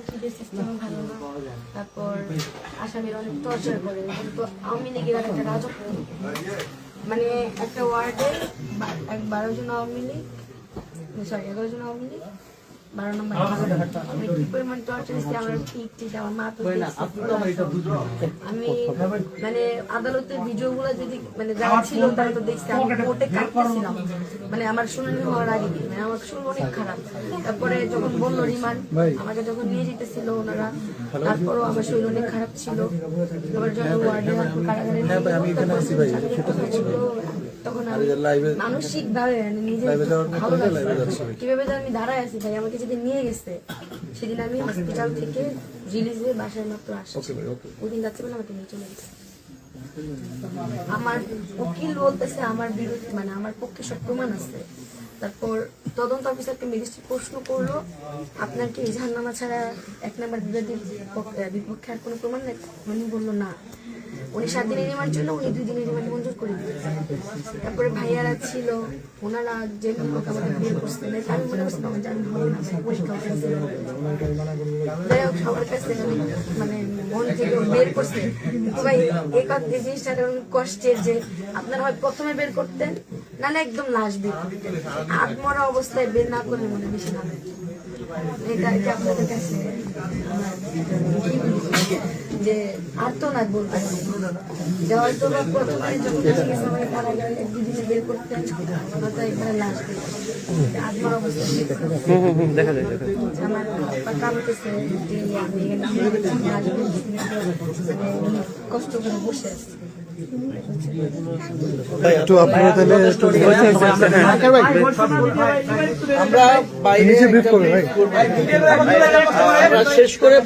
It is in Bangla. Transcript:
তৌহিদের সিস্টেম ভালো না, তারপর আসামির অনেক টর্চার করে, কিন্তু আওয়ামী লীগের একটা রাজত্ব, মানে একটা ওয়ার্ডে 12 জন আওয়ামী লীগ, সরি 11 জন আওয়ামী লীগ, 12 নম্বর আমি কি পরিমাণ টর্চার দিচ্ছি আমার পিকটি, আমার মা তো আমি মানে আদালতের ভিডিওগুলো যদি মানে যারা ছিল তারা তো দেখছে আমি কোর্টে কাটতেছিলাম, মানে আমার শুনানি হওয়ার আগে, মানে আমার শুরু অনেক খারাপ। তারপরে যখন বললো রিমান্ড, আমাকে যখন নিয়ে যেতেছিল ওনারা, তারপরও আমার শরীর অনেক খারাপ ছিল। এবার যখন ওয়ার্ডে কারাগারে তখন আমি মানসিক ভাবে নিজে ভালো লাগছে কিভাবে আমি দাঁড়ায় আছি। ভাই আমাকে যেদিন নিয়ে গেছে সেদিন আমি হসপিটাল থেকে রিলিজে বাসায় মাত্র আসছি, ওদিন যাচ্ছে বলে আমাকে নিয়ে চলে গেছে। আমার উকিল বলতেছে আমার বিরুদ্ধে, মানে আমার পক্ষে সব প্রমাণ আছে। তারপর তদন্ত অফিসারকে ম্যাজিস্ট্রেট প্রশ্ন করলো, আপনার কি জাহান্নামা ছাড়া 1 নম্বর বিবাদীর বিপক্ষে আর কোনো প্রমাণ নেই? উনি বললো না, উনি 7 দিনের রিমান্ড ছিল, উনি 2 দিনের রিমান্ড মঞ্জুর করে দিয়েছে। তারপরে ভাইয়ারা ছিল, ওনারা যে লোক আমাকে বের করছে, আমি মনে করছিলাম যে আমি হবো না, পরীক্ষা যাই হোক সবার কাছে মানে মন থেকে বের করছে। ভাই এই জিনিসটা কষ্টের যে আপনারা হয় প্রথমে বের করতেন, নাহলে একদম লাশ বের করতেন, আত্মরা অবস্থায় বের না করলে মনে বেশি ভালো। এটা কি আপনাদের কাছে যে আর্তনাদ বলতে যে হয়তো প্রথমে যখন আমাকে কারাগারে 1-2 দিনে বের করতেন, হয়তো এখানে লাশ বের আত্মার অবস্থা দেখা যায় আমার কাঁদতেছে যে আমি এখানে কষ্ট করে বসে আছি। একটু আপনারা তাহলে আমরা বাইরে শেষ করে